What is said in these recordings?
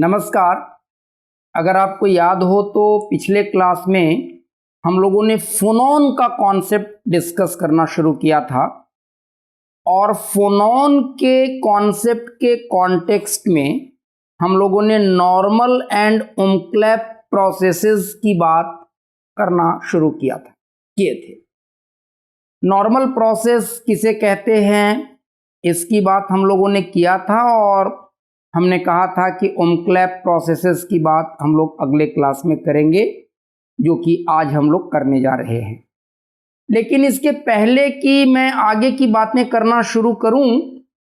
नमस्कार। अगर आपको याद हो तो पिछले क्लास में हम लोगों ने फोनोन का कॉन्सेप्ट डिस्कस करना शुरू किया था और फोनोन के कॉन्सेप्ट के कॉन्टेक्स्ट में हम लोगों ने नॉर्मल एंड उमक्लैप प्रोसेसेस की बात करना शुरू किए थे। नॉर्मल प्रोसेस किसे कहते हैं इसकी बात हम लोगों ने किया था और हमने कहा था कि उमक्लैप प्रोसेसेस की बात हम लोग अगले क्लास में करेंगे, जो कि आज हम लोग करने जा रहे हैं। लेकिन इसके पहले कि मैं आगे की बातें करना शुरू करूं,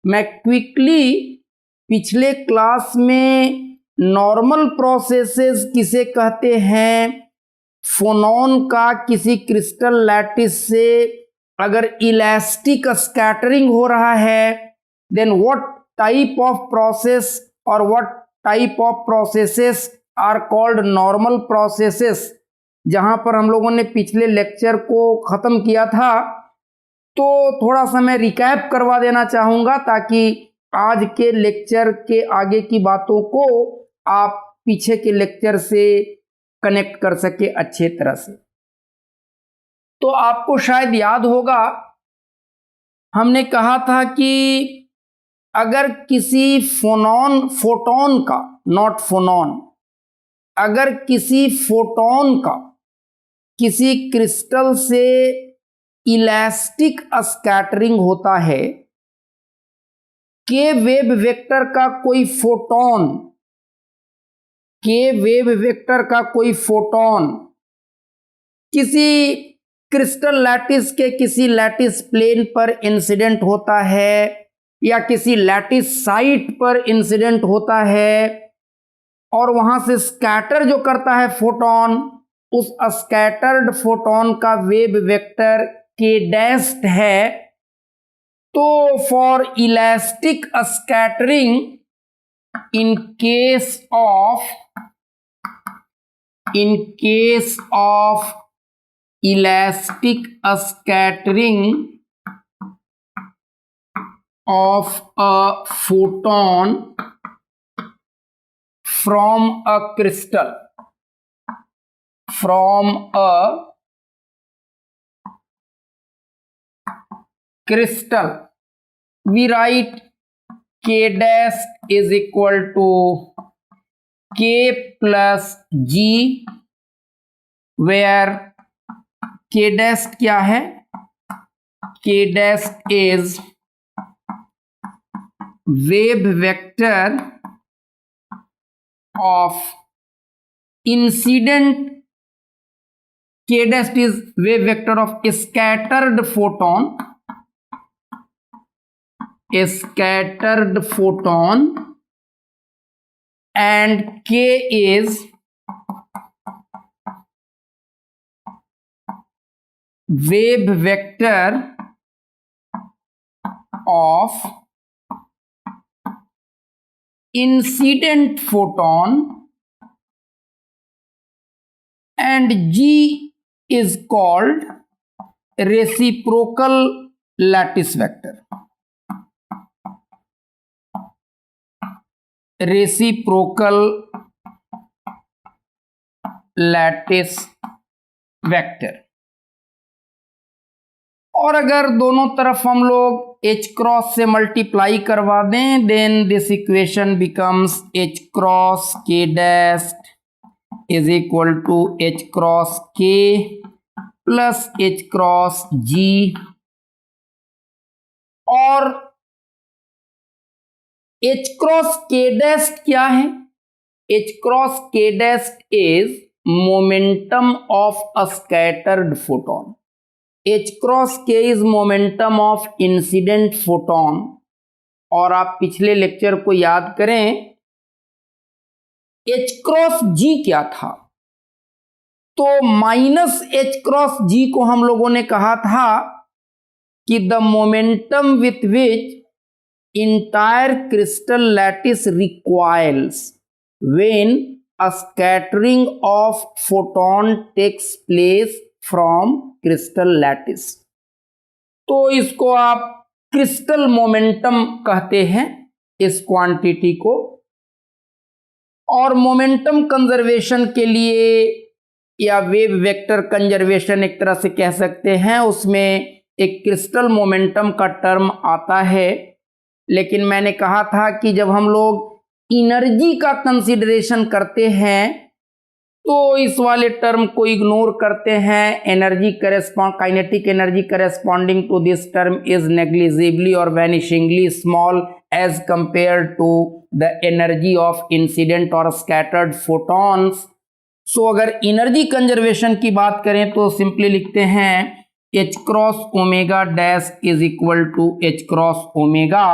मैं क्विकली पिछले क्लास में नॉर्मल प्रोसेसेस किसे कहते हैं, फोनोन का किसी क्रिस्टल लैटिस से अगर इलास्टिक स्कैटरिंग हो रहा है, then what type of process or what type of processes are called normal processes। जहां पर हम लोगों ने पिछले लेक्चर को खत्म किया था, तो थोड़ा सा मैं रिकैप करवा देना चाहूंगा ताकि आज के लेक्चर के आगे की बातों को आप पीछे के लेक्चर से कनेक्ट कर सके अच्छे तरह से। तो आपको शायद याद होगा हमने कहा था कि अगर किसी फोटोन का, नॉट फोनोन, अगर किसी फोटोन का किसी क्रिस्टल से इलास्टिक स्कैटरिंग होता है, के वेव वेक्टर का कोई फोटोन, के वेव वेक्टर का कोई फोटोन किसी क्रिस्टल लैटिस के किसी लैटिस प्लेन पर इंसिडेंट होता है या किसी लैटिस साइट पर इंसिडेंट होता है और वहां से स्कैटर जो करता है फोटोन, उस स्कैटर्ड फोटोन का वेव वेक्टर के डैश्ड है। तो for elastic scattering in case of elastic scattering of a photon from a crystal, we write k dash is equal to k plus g, where k dash क्या है, k dash is wave vector of incident, k dash is wave vector of scattered photon and k is wave vector of incident photon and G is called reciprocal lattice vector. Reciprocal lattice vector। और अगर दोनों तरफ हम लोग H cross से multiply करवा दें, then this equation becomes H cross K dash is equal to H cross K plus H cross G। और H क्रॉस K डैश क्या है? H cross K dash is momentum of a scattered photon. H cross K is momentum of incident photon. और आप पिछले lecture को याद करें, H cross G क्या था? तो माइनस H क्रॉस G को हम लोगों ने कहा था कि the momentum with which entire crystal lattice requires when a scattering of photon takes place from crystal lattice. तो इसको आप क्रिस्टल मोमेंटम कहते हैं इस क्वांटिटी को। और मोमेंटम कंजर्वेशन के लिए या वेव वेक्टर कंजर्वेशन एक तरह से कह सकते हैं, उसमें एक क्रिस्टल मोमेंटम का टर्म आता है। लेकिन मैंने कहा था कि जब हम लोग एनर्जी का कंसीडरेशन करते हैं तो इस वाले टर्म को इग्नोर करते हैं। Energy kinetic energy corresponding to this term is negligibly और vanishingly small as compare to the energy of incident और स्कैटर्ड फोटॉन्स। सो अगर एनर्जी कंजर्वेशन की बात करें तो सिंपली लिखते हैं H cross omega dash is equal to H cross omega,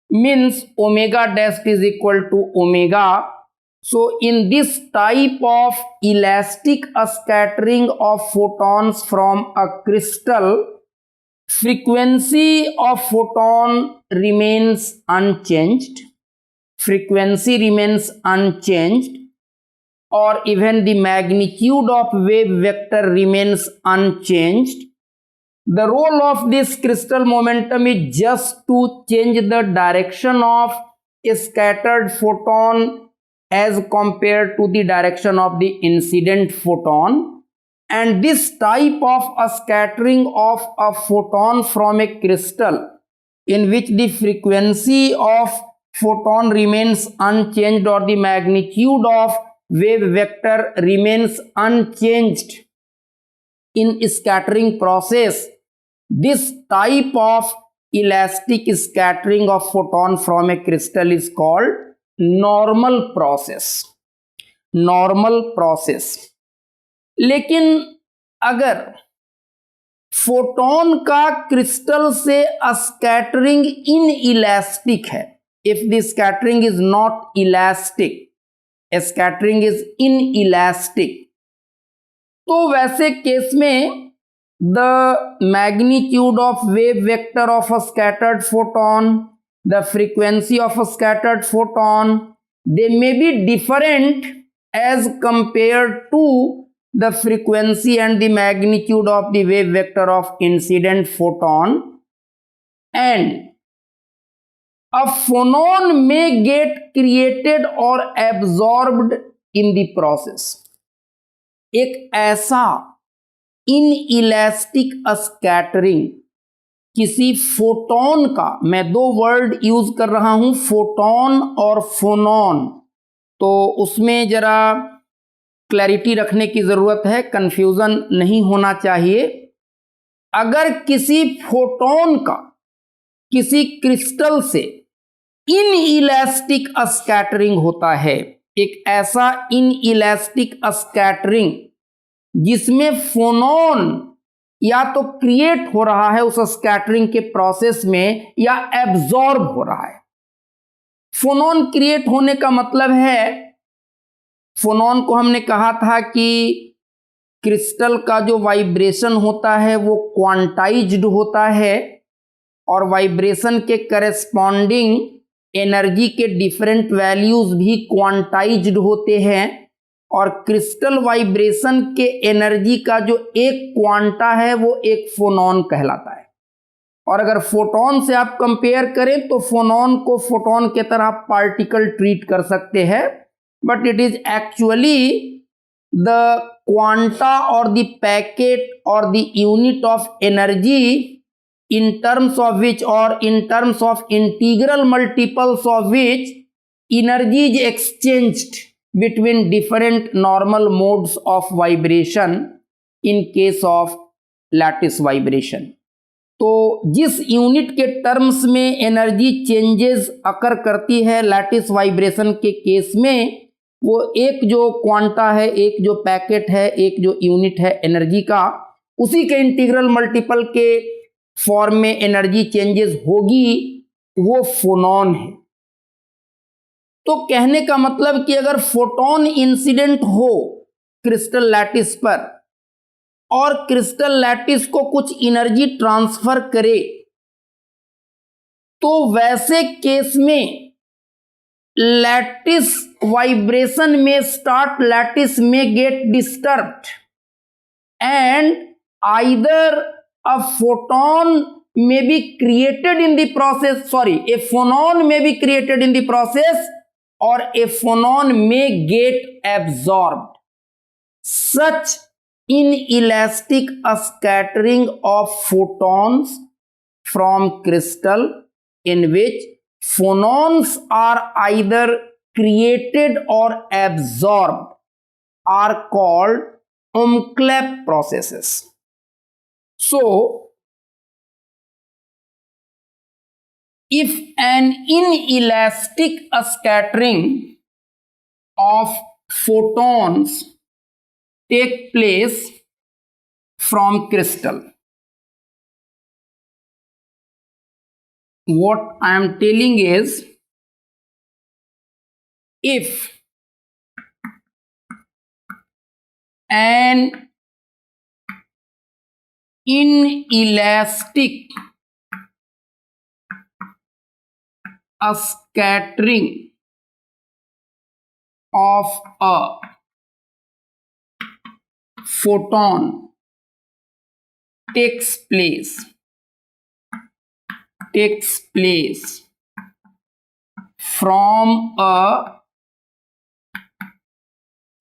means omega dash is equal to omega. So in this type of elastic scattering of photons from a crystal, frequency of photon remains unchanged, frequency remains unchanged, or even the magnitude of wave vector remains unchanged. The role of this crystal momentum is just to change the direction of a scattered photon as compared to the direction of the incident photon, and this type of a scattering of a photon from a crystal in which the frequency of photon remains unchanged or the magnitude of wave vector remains unchanged in scattering process, this type of elastic scattering of photon from a crystal is called normal process. लेकिन अगर photon का crystal से scattering in elastic है, if the scattering is not elastic, scattering is in elastic, तो वैसे case में the magnitude of wave vector of a scattered photon, the frequency of a scattered photon, they may be different as compared to the frequency and the magnitude of the wave vector of incident photon, and a phonon may get created or absorbed in the process. एक ऐसा inelastic scattering किसी photon का, मैं दो word use कर रहा हूं, photon और फोनोन, तो उसमें जरा क्लैरिटी रखने की जरूरत है, कंफ्यूजन नहीं होना चाहिए। अगर किसी फोटोन का किसी क्रिस्टल से इन इलास्टिक स्कैटरिंग होता है, एक ऐसा इन इलास्टिक स्कैटरिंग जिसमें फोनोन या तो क्रिएट हो रहा है उस स्कैटरिंग के प्रोसेस में या एब्जॉर्ब हो रहा है। फोनोन क्रिएट होने का मतलब है, फोनोन को हमने कहा था कि क्रिस्टल का जो वाइब्रेशन होता है वो क्वांटाइज्ड होता है और वाइब्रेशन के करेस्पॉन्डिंग एनर्जी के डिफरेंट वैल्यूज भी क्वांटाइज्ड होते हैं, और क्रिस्टल वाइब्रेशन के एनर्जी का जो एक क्वांटा है वो एक फोनोन कहलाता है। और अगर फोटोन से आप कंपेयर करें तो फोनोन को फोटोन के तरह पार्टिकल ट्रीट कर सकते हैं, but it is actually the quanta और द पैकेट और the unit of energy in terms of which or in terms of integral multiples of which energy is exchanged between different normal modes of vibration in case of lattice vibration। तो जिस unit के terms में energy changes अकर करती है lattice vibration के case में, वो एक जो क्वांटा है, एक जो पैकेट है, एक जो यूनिट है एनर्जी का, उसी के इंटीग्रल मल्टीपल के फॉर्म में एनर्जी चेंजेस होगी, वो फोनोन है। तो कहने का मतलब कि अगर फोटोन इंसिडेंट हो क्रिस्टल लैटिस पर और क्रिस्टल लैटिस को कुछ एनर्जी ट्रांसफर करे, तो वैसे केस में लैटिस वाइब्रेशन में स्टार्ट, लैटिस में get disturbed and either a photon may be created in the process, sorry, a phonon may be created in the process or a phonon may get absorbed. Such inelastic scattering of photons from crystal in which phonons are either created or absorbed are called Umklapp processes. So, if an inelastic scattering of photons take place from crystal, what I am telling is, if an inelastic scattering of a photon takes place from a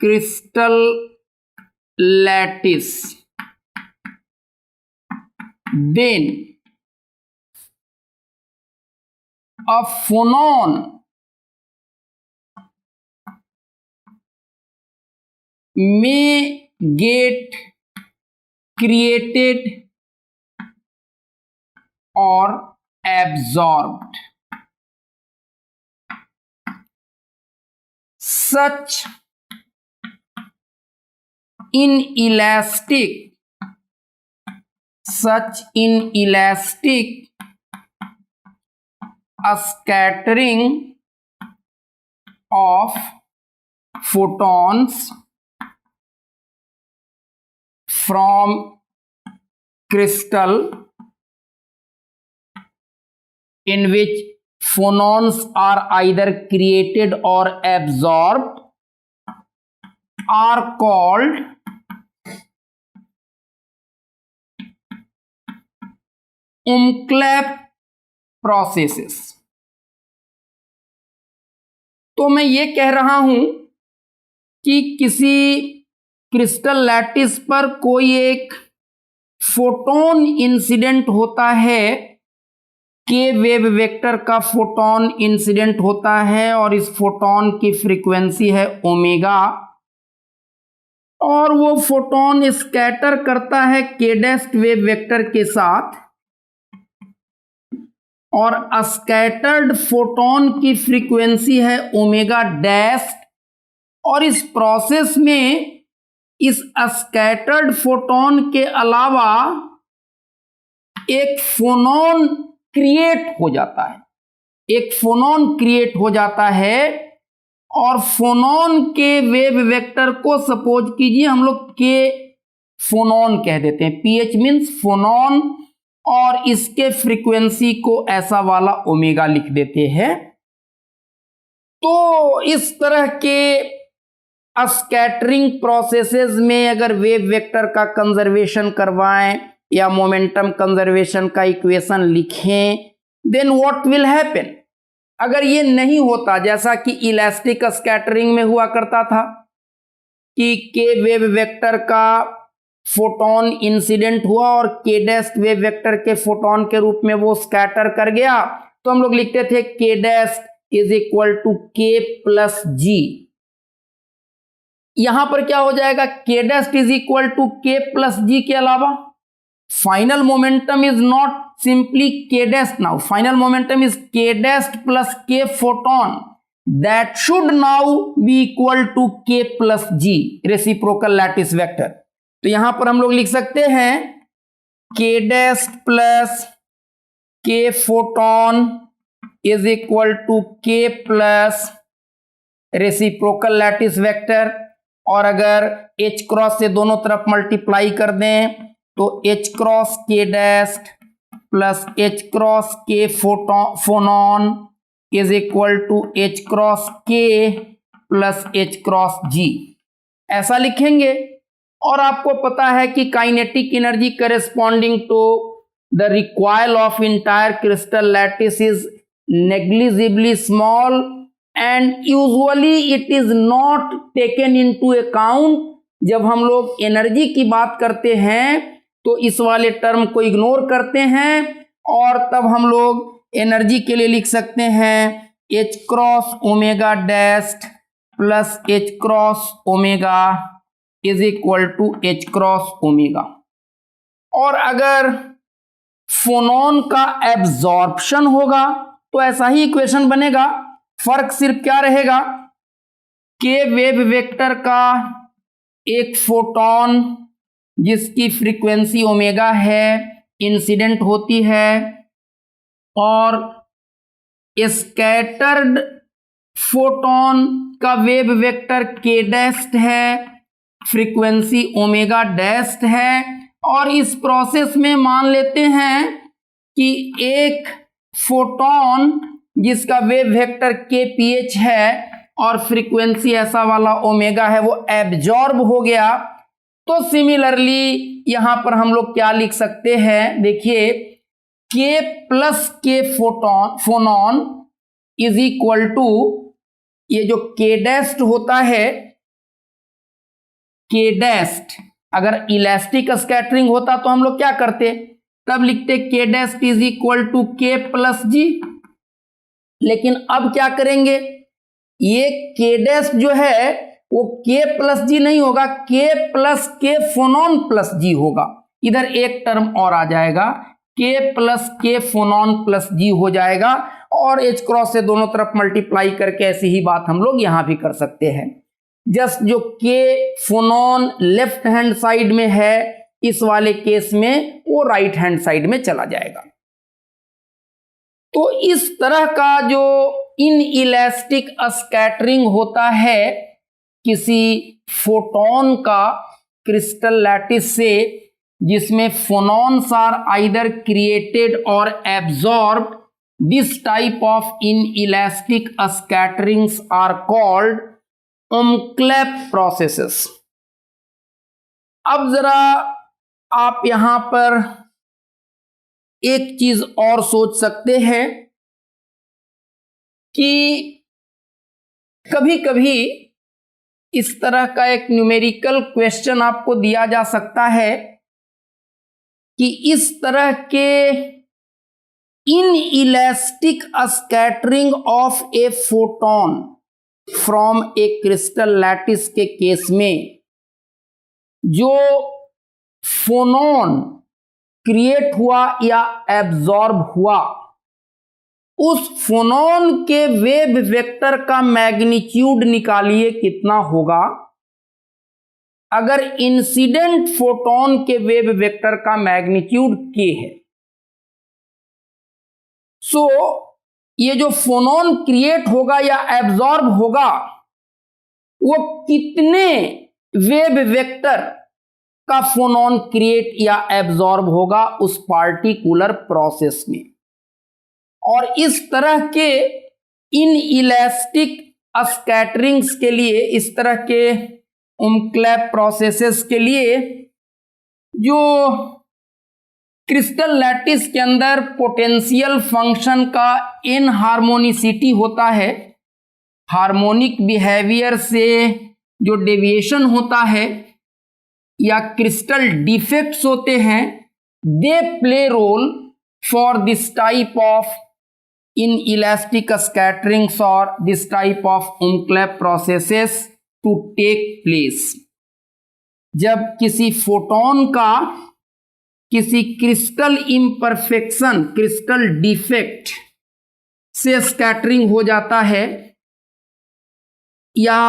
crystal lattice, then a phonon may get created or absorbed. Such inelastic scattering of photons from crystal in which phonons are either created or absorbed are called Umklapp processes. तो मैं ये कह रहा हूं कि किसी crystal lattice पर कोई एक फोटोन इंसिडेंट होता है, के वेव वेक्टर का फोटोन इंसिडेंट होता है और इस फोटोन की फ्रीक्वेंसी है ओमेगा, और वो फोटोन स्कैटर करता है के डैश वेव वेक्टर के साथ, और स्कैटर्ड फोटोन की फ्रीक्वेंसी है ओमेगा डैश, और इस प्रोसेस में इस स्कैटर्ड फोटोन के अलावा एक फोनोन क्रिएट हो जाता है, और फोनोन के वेव वेक्टर को सपोज कीजिए हम लोग के फोनोन कह देते हैं, पीएच मीन्स फोनोन, और इसके फ्रीक्वेंसी को ऐसा वाला ओमेगा लिख देते हैं। तो इस तरह के स्कैटरिंग प्रोसेसेस में अगर वेव वेक्टर का कंजर्वेशन करवाएं या मोमेंटम कंजर्वेशन का इक्वेशन लिखें, देन व्हाट विल हैपन? अगर ये नहीं होता, जैसा कि इलास्टिक स्कैटरिंग में हुआ करता था कि के वेव वेक्टर का फोटोन इंसिडेंट हुआ और के डैश वेव वेक्टर के फोटोन के रूप में वो स्कैटर कर गया, तो हम लोग लिखते थे k dash is equal to k plus G. यहां पर क्या हो जाएगा? K dash is equal to k plus G के अलावा final momentum is not simply k dash, now final momentum is k dash plus k photon, that should now be equal to k plus G, reciprocal lattice vector. तो यहां पर हम लोग लिख सकते हैं k dash plus k photon is equal to k plus reciprocal lattice vector, और अगर H क्रॉस से दोनों तरफ मल्टीप्लाई कर दें तो H cross K dash plus H cross K phonon is equal to H cross K plus H cross G, ऐसा लिखेंगे। और आपको पता है कि kinetic energy corresponding to the recoil of entire crystal lattice is negligibly small, and usually it is not taken into account. जब हम लोग एनर्जी की बात करते हैं तो इस वाले टर्म को इग्नोर करते हैं और तब हम लोग एनर्जी के लिए लिख सकते हैं H cross omega dash plus H cross omega is equal to H cross omega. और अगर फोनॉन का एब्जॉर्प्शन होगा तो ऐसा ही इक्वेशन बनेगा। फर्क सिर्फ क्या रहेगा, के वेव वेक्टर का एक फोटोन जिसकी फ्रीक्वेंसी ओमेगा है इंसिडेंट होती है और स्कैटर्ड फोटोन का वेव वेक्टर के डैस्ट है, फ्रीक्वेंसी ओमेगा डैस्ट है। और इस प्रोसेस में मान लेते हैं कि एक फोटोन जिसका वेव वेक्टर के पीएच है और फ्रीक्वेंसी ऐसा वाला ओमेगा है वो एब्जॉर्ब हो गया। तो सिमिलरली यहां पर हम लोग क्या लिख सकते हैं, देखिए के प्लस के फोनॉन इज इक्वल टू ये जो के डैस्ट होता है, के डैस्ट अगर इलास्टिक स्कैटरिंग होता तो हम लोग क्या करते, तब लिखते के dashed is equal to k plus जी। लेकिन अब क्या करेंगे, ये के डैस्ट जो है वो के प्लस जी नहीं होगा, के प्लस के फोनॉन प्लस जी होगा। इधर एक टर्म और आ जाएगा, के प्लस के फोनॉन प्लस जी हो जाएगा और एच क्रॉस से दोनों तरफ मल्टीप्लाई करके ऐसी ही बात हम लोग यहां भी कर सकते हैं। जस्ट जो के फोनॉन लेफ्ट हैंड साइड में है इस वाले केस में वो राइट हैंड साइड में चला जाएगा। तो इस तरह का जो इनइलास्टिक स्कैटरिंग होता है किसी फोटोन का क्रिस्टल लैटिस से, जिसमें फोनॉन्स आर आइदर क्रिएटेड और absorbed, this type of inelastic scatterings are called umklapp processes. अब जरा आप यहां पर एक चीज और सोच सकते हैं कि कभी कभी इस तरह का एक न्यूमेरिकल क्वेश्चन आपको दिया जा सकता है कि इस तरह के inelastic scattering of a photon from A crystal lattice के केस में जो फोनॉन क्रिएट हुआ या एब्जॉर्ब हुआ, उस फोनॉन के वेव वेक्टर का मैग्नीट्यूड निकालिए कितना होगा अगर इंसिडेंट फोटोन के वेव वेक्टर का मैग्नीट्यूड के है। सो ये जो फोनॉन क्रिएट होगा या एब्जॉर्ब होगा वो कितने वेव वेक्टर का फोनॉन क्रिएट या एब्जॉर्ब होगा उस पार्टिकुलर प्रोसेस में। और इस तरह के इनइलास्टिक स्कैटरिंग्स के लिए, इस तरह के ओमक्लेप प्रोसेसेस के लिए जो क्रिस्टल लैटिस के अंदर पोटेंशियल फंक्शन का इनहार्मोनिसिटी होता है, हार्मोनिक बिहेवियर से जो डेविएशन होता है या क्रिस्टल डिफेक्ट्स होते हैं, they play role for this type of inelastic scatterings or this type of umklapp processes to take place। जब किसी फोटोन का किसी क्रिस्टल इम्परफेक्शन, क्रिस्टल डिफेक्ट से स्कैटरिंग हो जाता है या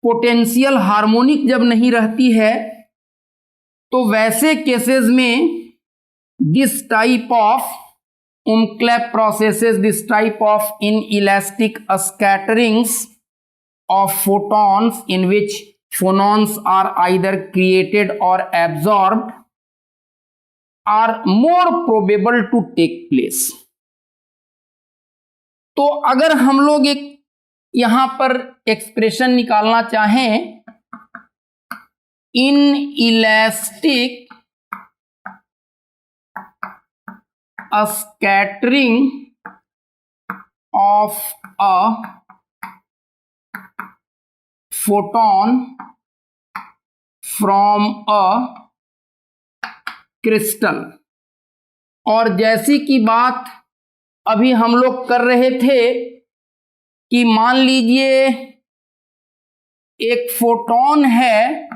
पोटेंशियल हार्मोनिक जब नहीं रहती है, तो वैसे केसेस में this type of umklapp processes, this type of inelastic scatterings of photons in which phonons are either created or absorbed are more probable to take place। तो अगर हम लोग एक यहां पर एक्सप्रेशन निकालना चाहें, inelastic a scattering of a photon from a crystal. और जैसी की बात अभी हम लोग कर रहे थे कि मान लीजिए एक फोटोन है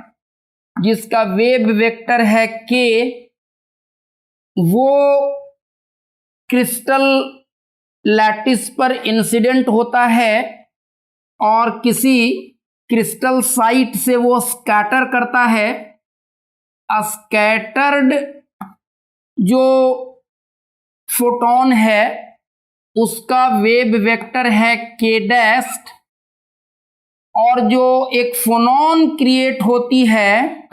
जिसका वेव वेक्टर है k, वो क्रिस्टल लैटिस पर इंसिडेंट होता है और किसी क्रिस्टल साइट से वो स्कैटर करता है। स्कैटर्ड जो फोटोन है उसका वेव वेक्टर है k डैस्ट, और जो एक फोनॉन क्रिएट होती है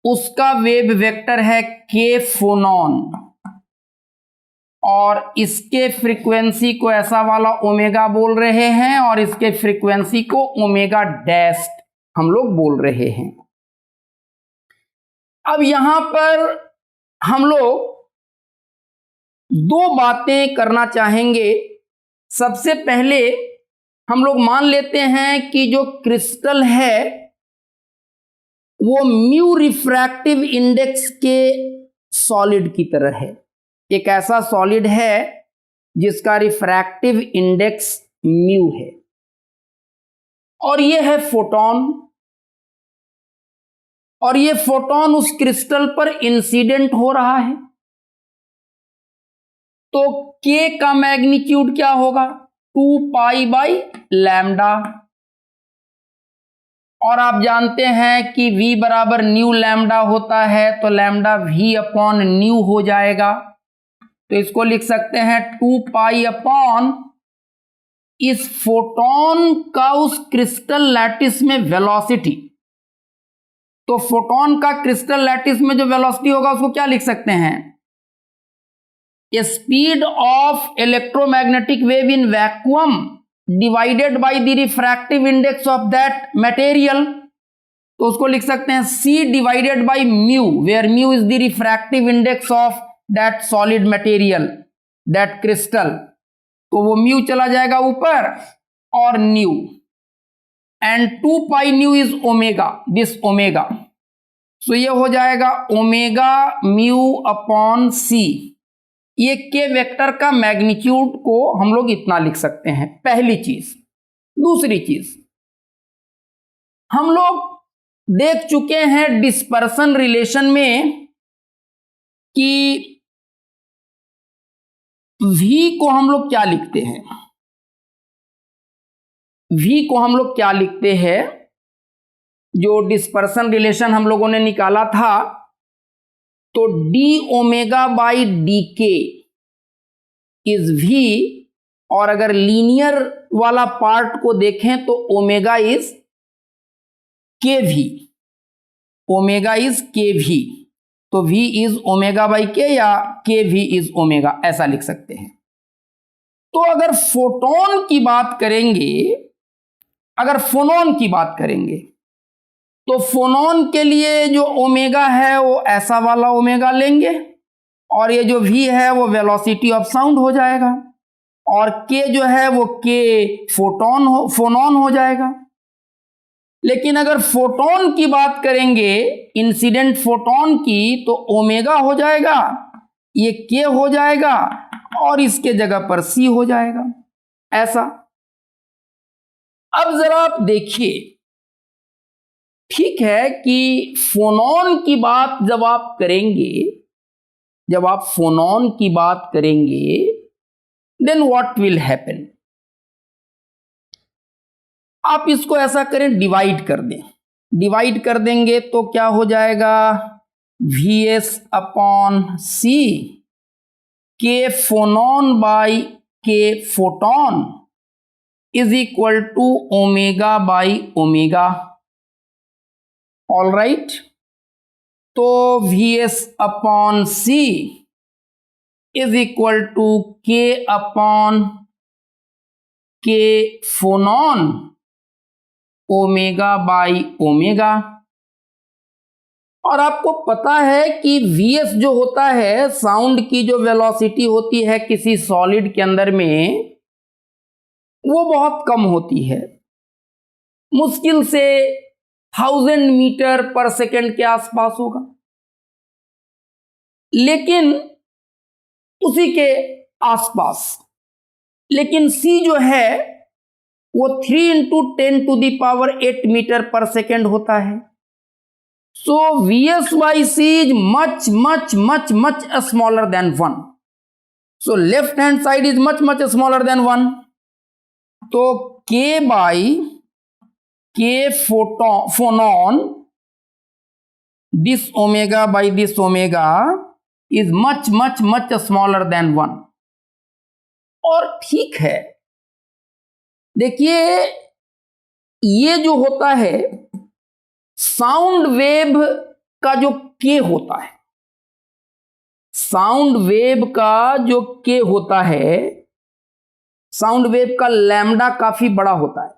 उसका वेव वेक्टर है k फोनॉन, और इसके फ्रीक्वेंसी को ऐसा वाला ओमेगा बोल रहे हैं और इसके फ्रीक्वेंसी को ओमेगा डैश हम लोग बोल रहे हैं। अब यहां पर हम लोग दो बातें करना चाहेंगे। सबसे पहले हम लोग मान लेते हैं कि जो क्रिस्टल है वो म्यू रिफ्रैक्टिव इंडेक्स के सॉलिड की तरह है। एक ऐसा सॉलिड है जिसका रिफ्रैक्टिव इंडेक्स म्यू है, और ये है फोटोन, और ये फोटोन उस क्रिस्टल पर इंसिडेंट हो रहा है। तो k का मैग्नीट्यूड क्या होगा? 2 पाई बाई लैम्डा, और आप जानते हैं कि v बराबर न्यू लैम्डा होता है, तो लैम्डा v अपॉन न्यू हो जाएगा। तो इसको लिख सकते हैं 2 पाई अपॉन इस फोटोन का उस क्रिस्टल लैटिस में वेलोसिटी। तो फोटोन का क्रिस्टल लैटिस में जो वेलोसिटी होगा उसको क्या लिख सकते हैं? Speed of electromagnetic wave in vacuum divided by the refractive index of that material. तो उसको लिख सकते हैं c divided by mu, where mu is the refractive index of that solid material, that crystal. तो वो म्यू चला जाएगा ऊपर और nu, and 2 pi nu is omega, this omega. So ये हो जाएगा ओमेगा म्यू अपॉन सी। ये के वेक्टर का मैग्नीट्यूड को हम लोग इतना लिख सकते हैं, पहली चीज। दूसरी चीज, हम लोग देख चुके हैं डिस्पर्सन रिलेशन में कि v को हम लोग क्या लिखते हैं? v को हम लोग क्या लिखते हैं? जो डिस्पर्सन रिलेशन हम लोगों ने निकाला था, तो d ओमेगा बाई डी के इज v, और अगर लीनियर वाला पार्ट को देखें तो ओमेगा इज के वी, ओमेगा इज के वी। तो v इज ओमेगा बाई के या के वी इज ओमेगा, ऐसा लिख सकते हैं। तो अगर फोटोन की बात करेंगे, अगर फोनॉन की बात करेंगे, तो फोनॉन के लिए जो ओमेगा है वो ऐसा वाला ओमेगा लेंगे, और ये जो v है वो वेलोसिटी ऑफ साउंड हो जाएगा, और k जो है वो k फोनॉन हो जाएगा। लेकिन अगर फोटोन की बात करेंगे, इंसिडेंट फोटोन की, तो ओमेगा हो जाएगा, ये k हो जाएगा, और इसके जगह पर c हो जाएगा, ऐसा। अब जरा आप देखिए, ठीक है कि फोनॉन की बात जब आप करेंगे, जब आप फोनॉन की बात करेंगे, देन व्हाट विल हैपन? आप इसको ऐसा करें, डिवाइड कर दें। डिवाइड कर देंगे तो क्या हो जाएगा? Vs upon C K phonon by K photon is equal to omega by omega. All right, तो Vs upon C is equal to K upon K phonon omega by omega. और आपको पता है कि Vs जो होता है, साउंड की जो वेलोसिटी होती है किसी सॉलिड के अंदर में, वो बहुत कम होती है। मुश्किल से 1000 मीटर पर सेकेंड के आसपास होगा। लेकिन उसी के आसपास, लेकिन c जो है वो 3 इंटू 10⁸ मीटर पर सेकेंड होता है। So Vs by c is much much much much smaller than 1। So left hand side is much much smaller than 1। तो k by k phonon this omega by this omega is much much much smaller than 1। और ठीक है, देखिए ये जो होता है sound wave का जो k होता है, साउंड वेव का जो k होता है, साउंड वेव का लैम्डा काफी बड़ा होता है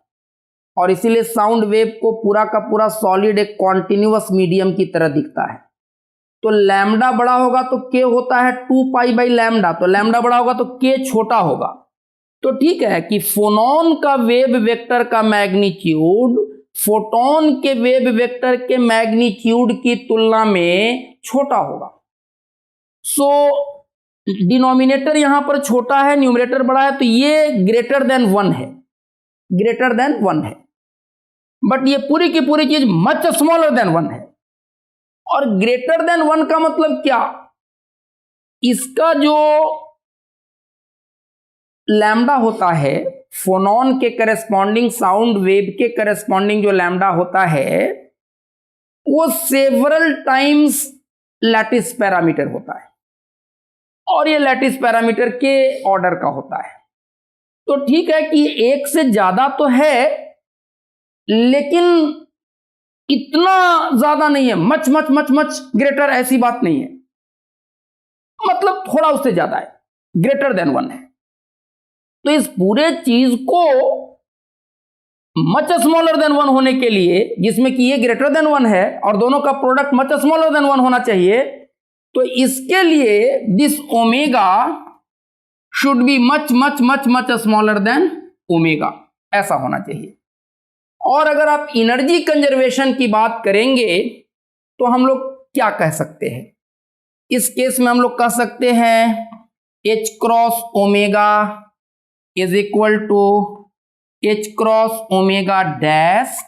और इसीलिए साउंड वेव को पूरा का पूरा सॉलिड एक कॉन्टिन्यूअस मीडियम की तरह दिखता है। तो लैम्डा बड़ा होगा तो k होता है 2π/λ, तो लैम्डा बड़ा होगा तो k छोटा होगा। तो ठीक है कि फोनॉन का वेव वेक्टर का मैग्नीट्यूड फोटोन के वेव वेक्टर के मैग्नीट्यूड की तुलना में छोटा होगा। सो डिनोमिनेटर यहां पर छोटा है, न्यूमरेटर बड़ा है, तो ये ग्रेटर देन 1 है, ग्रेटर देन 1 है। बट ये पूरी की पूरी चीज मच स्मॉलर देन 1 है। और ग्रेटर देन 1 का मतलब क्या, इसका जो लैम्डा होता है फोनॉन के करेस्पॉन्डिंग साउंड वेव के करेस्पॉन्डिंग जो लैम्डा होता है वो सेवरल टाइम्स लैटिस पैरामीटर होता है और ये लैटिस पैरामीटर के ऑर्डर का होता है। तो ठीक है कि एक से ज्यादा तो है लेकिन इतना ज्यादा नहीं है, much much much much greater ऐसी बात नहीं है, मतलब थोड़ा उससे ज्यादा है, ग्रेटर देन 1 है। तो इस पूरे चीज को मच स्मॉलर देन 1 होने के लिए, जिसमें कि ये ग्रेटर देन 1 है और दोनों का प्रोडक्ट मच स्मॉलर देन 1 होना चाहिए, तो इसके लिए this omega should be much much much much smaller than omega, ऐसा होना चाहिए। और अगर आप एनर्जी कंजर्वेशन की बात करेंगे तो हम लोग क्या कह सकते हैं, इस केस में हम लोग कह सकते हैं H cross omega is equal to H cross omega dash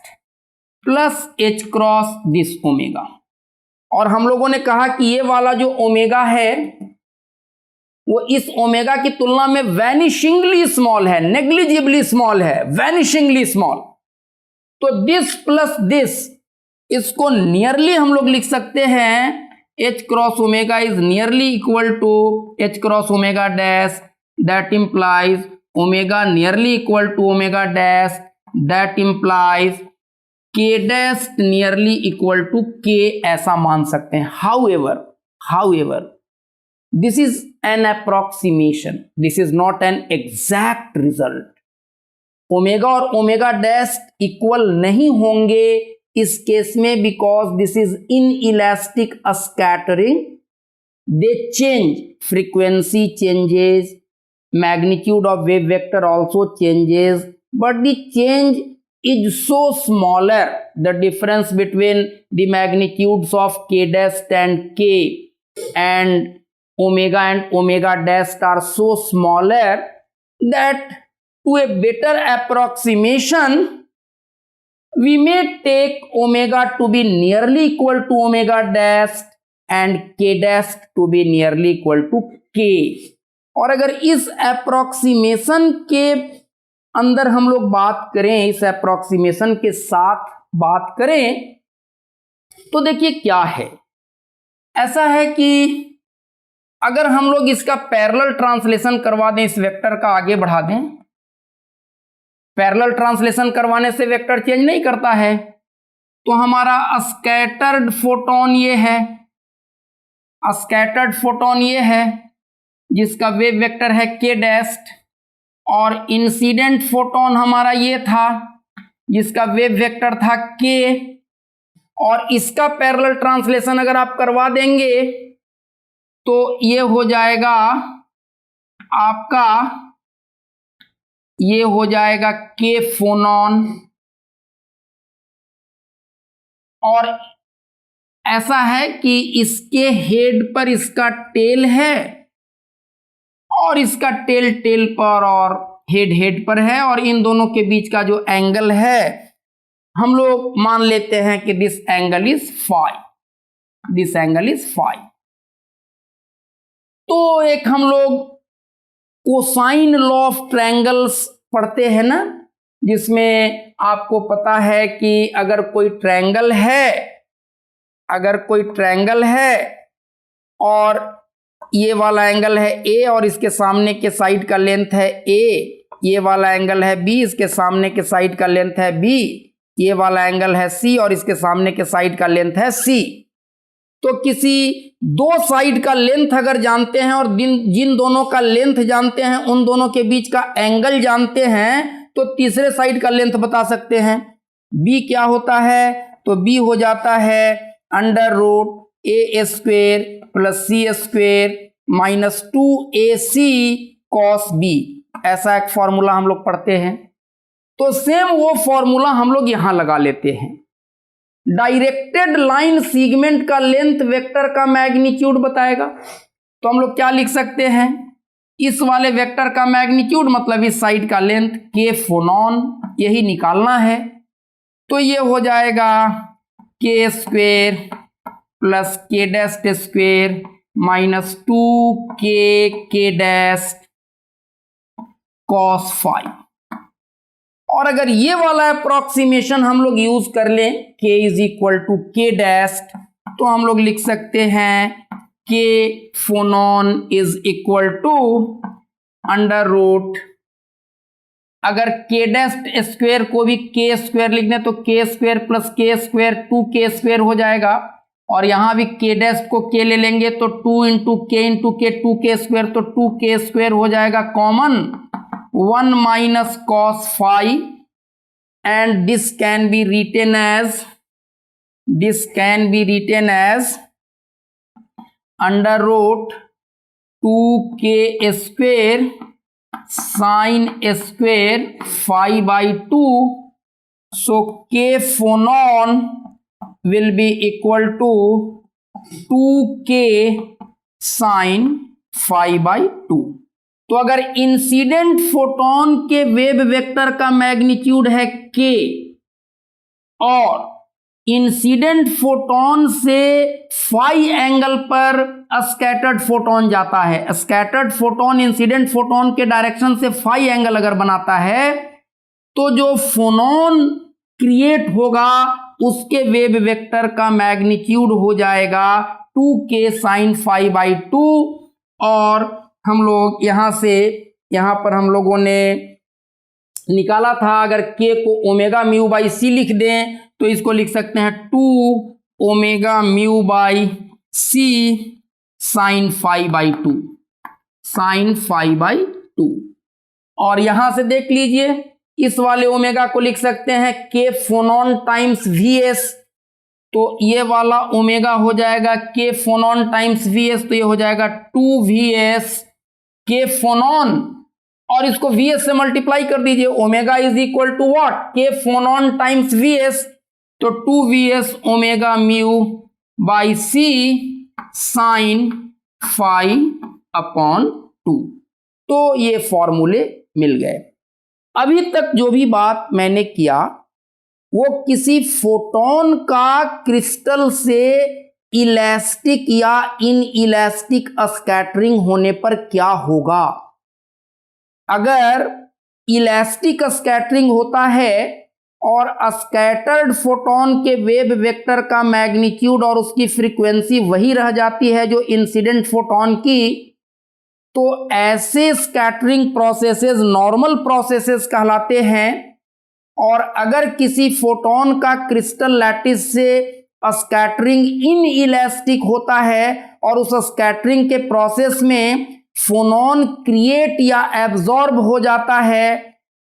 plus H cross this omega. और हम लोगों ने कहा कि ये वाला जो ओमेगा है वो इस ओमेगा की तुलना में वैनिशिंगली स्मॉल है, नेग्लिजिबली स्मॉल है, वैनिशिंगली स्मॉल। तो दिस प्लस दिस, इसको नियरली हम लोग लिख सकते हैं H cross omega is nearly equal to H cross omega dash, that implies omega nearly equal to omega dash, that implies K dash nearly equal to K, ऐसा मान सकते हैं। However this is an approximation, this is not an exact result. Omega और omega dash equal नहीं होंगे इस case में because this is in elastic scattering, they change, frequency changes, magnitude of wave vector also changes, but the change is so smaller, the difference between the magnitudes of k dash and k and omega dash are so smaller that to a better approximation we may take omega to be nearly equal to omega dash and k dash to be nearly equal to k। और अगर इस approximation के अंदर हम लोग बात करें, इस अप्रोक्सीमेशन के साथ बात करें, तो देखिए क्या है, ऐसा है कि अगर हम लोग इसका पैरेलल ट्रांसलेशन करवा दें, इस वेक्टर का आगे बढ़ा दें, पैरेलल ट्रांसलेशन करवाने से वेक्टर चेंज नहीं करता है, तो हमारा स्कैटर्ड फोटोन ये है, स्कैटर्ड फोटोन ये है जिसका वेव वेक्टर है k डैश, और इंसिडेंट फोटोन हमारा ये था जिसका वेव वेक्टर था k, और इसका पैरेलल ट्रांसलेशन अगर आप करवा देंगे तो ये हो जाएगा आपका, ये हो जाएगा k फोनॉन और ऐसा है कि इसके हेड पर इसका टेल है और इसका टेल टेल पर और हेड हेड पर है, और इन दोनों के बीच का जो एंगल है हम लोग मान लेते हैं कि this angle is phi, this angle is phi. तो एक हम लोग कोसाइन लॉ ऑफ ट्रायंगल्स पढ़ते हैं ना, जिसमें आपको पता है कि अगर कोई ट्रायंगल है, अगर कोई ट्रायंगल है और ये वाला एंगल है ए और इसके सामने के साइड का लेंथ है ए, ये वाला एंगल है बी, इसके सामने के साइड का लेंथ है बी, ये वाला एंगल है सी और इसके सामने के साइड का लेंथ है सी। तो किसी दो साइड का लेंथ अगर जानते हैं और जिन दोनों का लेंथ जानते हैं उन दोनों के बीच का एंगल जानते हैं, तो तीसरे साइड का लेंथ बता सकते हैं। बी क्या होता है, तो बी हो जाता है under root a square plus c square minus 2ac cos b. ऐसा एक फॉर्मूला हम लोग पढ़ते हैं। तो सेम वो फॉर्मूला हम लोग यहां लगा लेते हैं। डायरेक्टेड लाइन सीगमेंट का लेंथ वेक्टर का मैग्नीट्यूड बताएगा। तो हम लोग क्या लिख सकते हैं, इस वाले वेक्टर का मैग्नीट्यूड मतलब इस साइड का लेंथ के फोनॉन, यही निकालना है। तो ये हो जाएगा K square plus K dash square minus 2k dash cos phi. और अगर ये वाला अप्रोक्सीमेशन हम लोग यूज कर लें k is equal to k dash, तो हम लोग लिख सकते हैं k phonon is equal to under root, अगर के डैश स्क्वेयर को भी के स्क्वेयर लिखने तो के स्क्वेयर प्लस के स्क्वेयर 2k स्क्वेयर हो जाएगा, और यहां भी के डैश को के ले लेंगे तो 2 इंटू के 2k स्क्वेयर, तो 2k स्क्वेयर हो जाएगा common 1 minus cos phi, and this can be written as under root 2k square sine square phi by 2। So K phonon will be equal to 2k sin phi by 2। तो अगर incident photon के wave vector का magnitude है k और incident photon से phi angle पर scattered photon जाता है, स्कैटर्ड फोटोन इंसिडेंट फोटोन के डायरेक्शन से फाई एंगल अगर बनाता है, तो जो फोनोन क्रिएट होगा उसके वेव वेक्टर का मैग्नीट्यूड हो जाएगा 2k साइन फाई बाई 2। और हम लोग यहां से यहां पर हम लोगों ने निकाला था, अगर k को ओमेगा म्यू बाई सी लिख दें तो इसको लिख सकते हैं 2 omega mu by C sine phi by 2, sine phi by 2। और यहां से देख लीजिए, इस वाले ओमेगा को लिख सकते हैं के फोनॉन टाइम्स वीएस, तो ये वाला ओमेगा हो जाएगा के फोनॉन टाइम्स वीएस, तो ये हो जाएगा 2vs के फोनॉन, और इसको वीएस से मल्टीप्लाई कर दीजिए। Omega is equal to what, K phonon times VS, तो 2vs omega mu by C sine phi upon 2। तो ये फॉर्मूले मिल गए। अभी तक जो भी बात मैंने किया वो किसी फोटोन का क्रिस्टल से इलास्टिक या इन इलास्टिक स्कैटरिंग होने पर क्या होगा। अगर इलास्टिक स्कैटरिंग होता है और स्कैटर्ड फोटोन के वेव वेक्टर का मैग्नीट्यूड और उसकी फ्रीक्वेंसी वही रह जाती है जो इंसिडेंट फोटोन की, तो ऐसे स्कैटरिंग प्रोसेसेस नॉर्मल प्रोसेसेस कहलाते हैं। और अगर किसी फोटोन का क्रिस्टल लैटिस से स्कैटरिंग इन इलास्टिक होता है और उस स्कैटरिंग के प्रोसेस में फोनॉन क्रिएट या एब्जॉर्ब हो जाता है,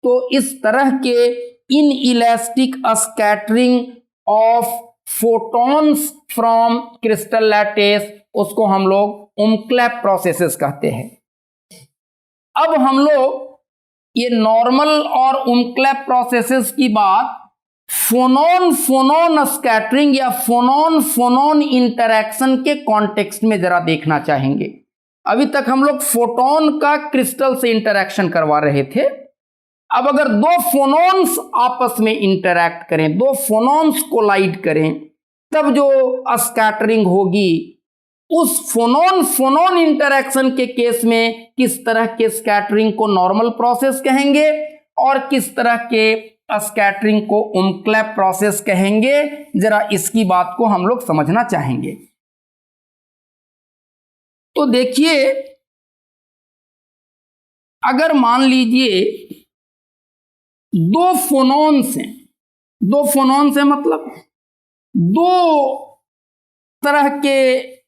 तो इस तरह के in elastic scattering of photons from crystal lattice, उसको हम लोग उमक्लैप प्रोसेसेस कहते हैं। अब हम लोग ये नॉर्मल और उमक्लैप प्रोसेसेस की बात फोनोन फोनोन स्कैटरिंग या फोनोन फोनोन इंटरैक्शन के कॉन्टेक्स्ट में जरा देखना चाहेंगे। अभी तक हम लोग फोटोन का क्रिस्टल से इंटरैक्शन करवा रहे थे। अब अगर दो फोनोन्स आपस में इंटरैक्ट करें, दो फोनोन्स कोलाइड करें, तब जो स्कैटरिंग होगी, उस फोनोन फोनोन इंटरैक्शन के केस में किस तरह के स्कैटरिंग को नॉर्मल प्रोसेस कहेंगे और किस तरह के स्कैटरिंग को उमक्लैप प्रोसेस कहेंगे, जरा इसकी बात को हम लोग समझना चाहेंगे। तो देखिए, अगर मान लीजिए दो फोनोन्स हैं, दो फोनोन्स हैं मतलब दो तरह के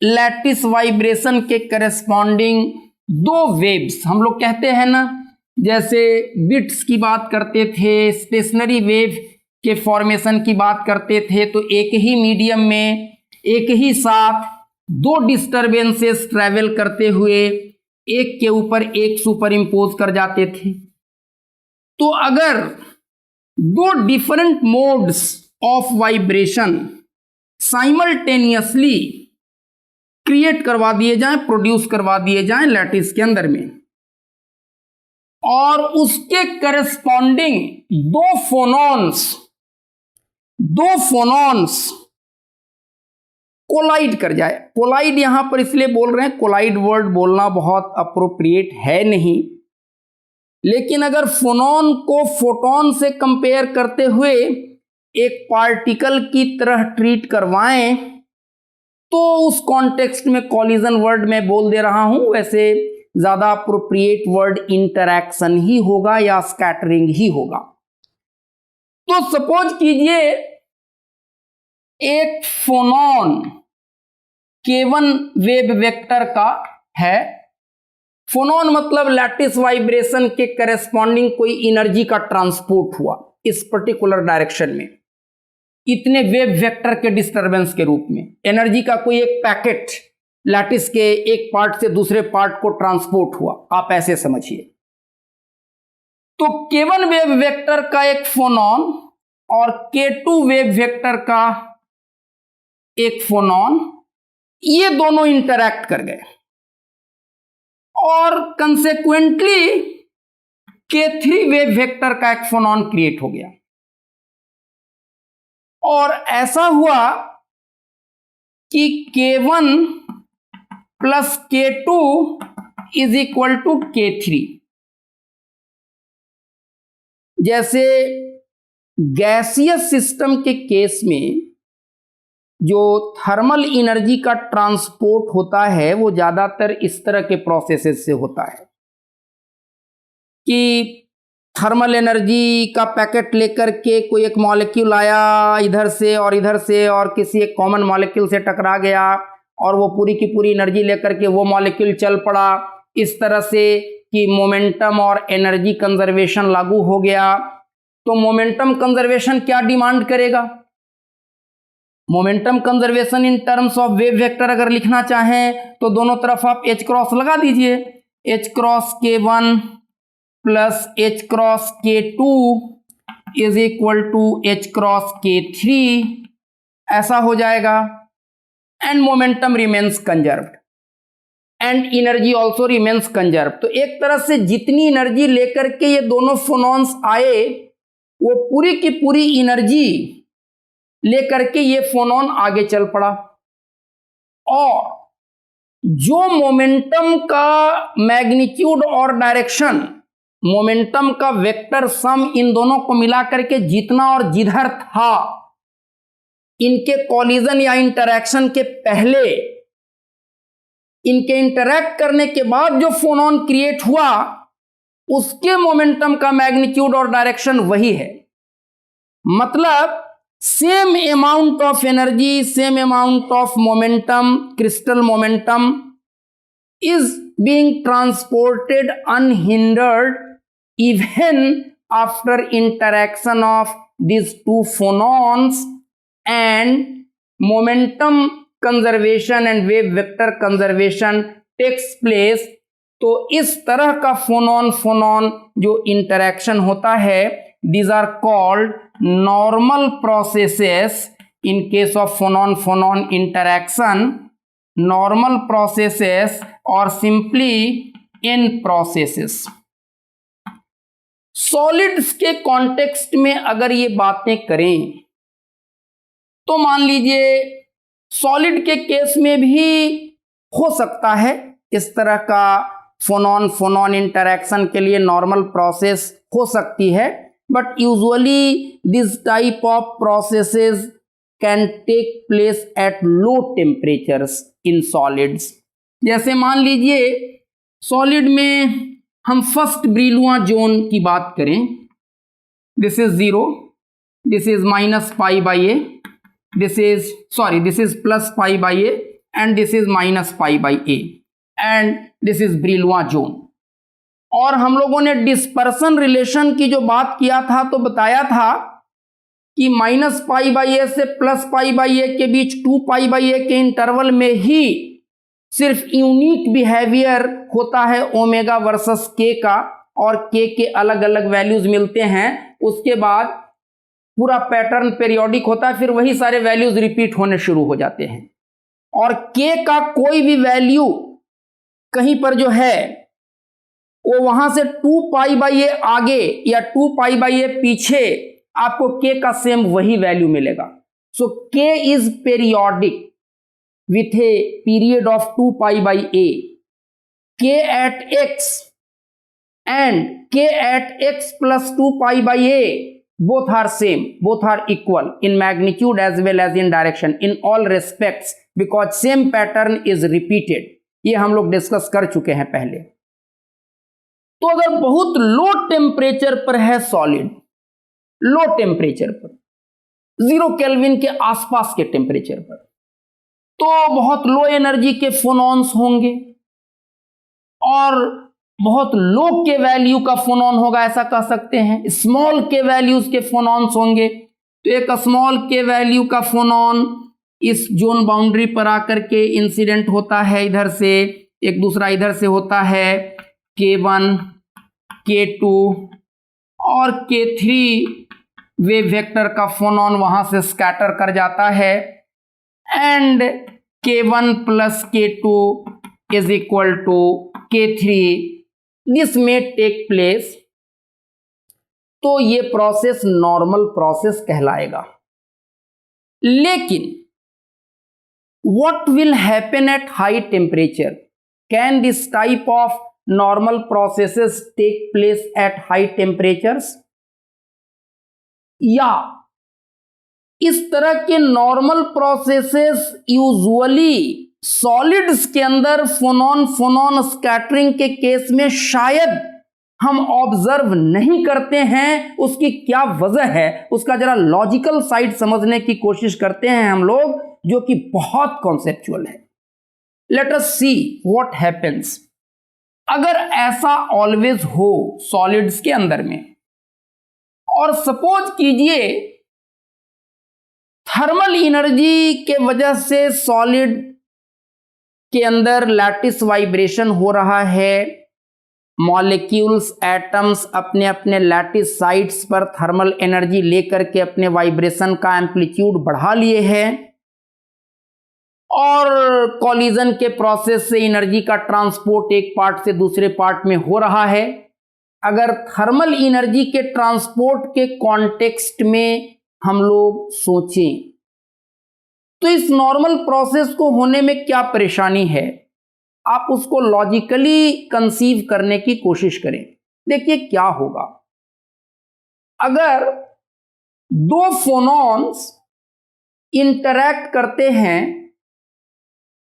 लैटिस वाइब्रेशन के करेस्पॉन्डिंग दो वेव्स हम लोग कहते हैं ना, जैसे बिट्स की बात करते थे, स्टेशनरी वेव के फॉर्मेशन की बात करते थे, तो एक ही मीडियम में एक ही साथ दो डिस्टरबेंसेस ट्रैवल करते हुए एक के ऊपर एक सुपर इम्पोज कर जाते थे। तो अगर दो different modes of vibration simultaneously create करवा दिए जाएं, प्रोड्यूस करवा दिए जाएं लैटिस के अंदर में, और उसके करेस्पॉन्डिंग दो फोनोन्स कोलाइड कर जाए। कोलाइड यहां पर इसलिए बोल रहे हैं, कोलाइड वर्ड बोलना बहुत अप्रोप्रिएट है नहीं, लेकिन अगर फोनोन को फोटोन से कंपेयर करते हुए एक पार्टिकल की तरह ट्रीट करवाएं, तो उस कॉन्टेक्स्ट में कॉलिजन वर्ड में बोल दे रहा हूं, वैसे ज्यादा अप्रोप्रिएट वर्ड इंटरैक्शन ही होगा या स्कैटरिंग ही होगा। तो सपोज कीजिए एक फोनोन K1 वेव वेक्टर का है। फोनोन मतलब लैटिस वाइब्रेशन के करेस्पॉन्डिंग कोई एनर्जी का ट्रांसपोर्ट हुआ इस पर्टिकुलर डायरेक्शन में, इतने वेव वेक्टर के डिस्टरबेंस के रूप में एनर्जी का कोई एक पैकेट लैटिस के एक पार्ट से दूसरे पार्ट को ट्रांसपोर्ट हुआ, आप ऐसे समझिए। तो K1 वेव वेक्टर का एक फोनोन और K2 वेव वेक्टर का एक फोनोन, ये दोनों इंटरैक्ट कर गए और कंसेक्वेंटली K3 वेव वेक्टर का एक फोनोन क्रिएट हो गया। और ऐसा हुआ कि K1 plus K2 is equal to K3। जैसे गैसियस सिस्टम के केस में जो थर्मल एनर्जी का ट्रांसपोर्ट होता है वो ज्यादातर इस तरह के प्रोसेसेस से होता है कि थर्मल एनर्जी का पैकेट लेकर के कोई एक मॉलिक्यूल आया इधर से और किसी एक कॉमन मॉलिक्यूल से टकरा गया और वो पूरी की पूरी एनर्जी लेकर के वो मॉलिक्यूल चल पड़ा, इस तरह से कि मोमेंटम और एनर्जी कंजर्वेशन लागू हो गया। तो मोमेंटम कंजर्वेशन क्या डिमांड करेगा? Momentum conservation in terms of wave vector अगर लिखना चाहें तो दोनों तरफ आप H क्रॉस लगा दीजिए, H cross K1 plus H cross K2 is equal to H cross K3, ऐसा हो जाएगा। And momentum remains conserved and energy also remains conserved. तो एक तरह से जितनी एनर्जी लेकर के ये दोनों फोनोन्स आए वो पूरी की पूरी एनर्जी लेकर के ये फोनोन आगे चल पड़ा, और जो मोमेंटम का मैग्नीट्यूड और डायरेक्शन, मोमेंटम का वेक्टर सम इन दोनों को मिलाकर के जितना और जिधर था, इनके कॉलिजन या इंटरैक्शन के पहले, इनके इंटरैक्ट करने के बाद जो फोनोन क्रिएट हुआ उसके मोमेंटम का मैग्नीट्यूड और डायरेक्शन वही है। मतलब same amount of energy, same amount of momentum, crystal momentum is being transported unhindered even after interaction of these two phonons, and momentum conservation and wave vector conservation takes place। तो इस तरह का phonon phonon जो interaction होता है, these are called normal processes in case of phonon-phonon interaction, normal processes or simply in processes. Solids के context में अगर ये बातें करें तो मान लीजिए सॉलिड के केस में भी हो सकता है इस तरह का फोनॉन फोनॉन इंटरेक्शन के लिए नॉर्मल प्रोसेस हो सकती है, but usually this type of processes can take place at low temperatures in solids. जैसे मान लीजिए सॉलिड में हम फर्स्ट ब्रिलुआ जोन की बात करें, this is 0, this is -π/a, this is +π/a and this is -π/a and this is Brillouin zone। और हम लोगों ने डिस्पर्सन रिलेशन की जो बात किया था तो बताया था कि -π/a से +π/a के बीच 2π/a के इंटरवल में ही सिर्फ यूनिक बिहेवियर होता है ओमेगा वर्सेस के का, और के अलग अलग वैल्यूज मिलते हैं, उसके बाद पूरा पैटर्न पीरियोडिक होता है, फिर वही सारे वैल्यूज रिपीट होने शुरू हो जाते हैं। और के का कोई भी वैल्यू कहीं पर जो है वो वहां से 2π/a आगे या 2π/a पीछे आपको के का सेम वही वैल्यू मिलेगा। सो के is periodic with a period of 2π/a। के eight x and k at x plus 2π/a both are same, both are equal in magnitude as well as in direction in all respects because same pattern is repeated। ये हम लोग discuss कर चुके हैं पहले। तो अगर बहुत लो टेम्परेचर पर है सॉलिड, लो टेम्परेचर पर 0 केल्विन के आसपास के टेम्परेचर पर, तो बहुत लो एनर्जी के फोनॉन्स होंगे और बहुत लो के वैल्यू का फोनॉन होगा, ऐसा कह सकते हैं। स्मॉल के वैल्यूज के फोनॉन्स होंगे, तो एक स्मॉल के वैल्यू का फोनॉन इस जोन बाउंड्री पर आकर के इंसिडेंट होता है, इधर से एक दूसरा इधर से होता है, K1 K2 और K3 वेव वेक्टर का फोनॉन वहां से स्कैटर कर जाता है and K1 plus K2 is equal to K3। This may take place, तो ये प्रोसेस नॉर्मल प्रोसेस कहलाएगा। लेकिन what will happen at high temperature? Can this type of normal processes take place at high temperatures? या इस तरह के normal processes usually solids के अंदर फोनॉन फोनॉन स्कैटरिंग के केस में शायद हम ऑब्जर्व नहीं करते हैं। उसकी क्या वजह है, उसका जरा लॉजिकल साइड समझने की कोशिश करते हैं हम लोग, जो कि बहुत कॉन्सेप्चुअल है। Let us see what happens अगर ऐसा ऑलवेज हो सॉलिड्स के अंदर में। और सपोज कीजिए थर्मल एनर्जी के वजह से सॉलिड के अंदर लैटिस वाइब्रेशन हो रहा है, मॉलिक्यूल्स एटम्स अपने अपने लैटिस साइट्स पर थर्मल एनर्जी लेकर के अपने वाइब्रेशन का एम्पलीट्यूड बढ़ा लिए हैं और कॉलिजन के प्रोसेस से एनर्जी का ट्रांसपोर्ट एक पार्ट से दूसरे पार्ट में हो रहा है। अगर थर्मल एनर्जी के ट्रांसपोर्ट के कॉन्टेक्स्ट में हम लोग सोचें तो इस नॉर्मल प्रोसेस को होने में क्या परेशानी है, आप उसको लॉजिकली कंसीव करने की कोशिश करें। देखिए क्या होगा अगर दो फोनॉन्स इंटरैक्ट करते हैं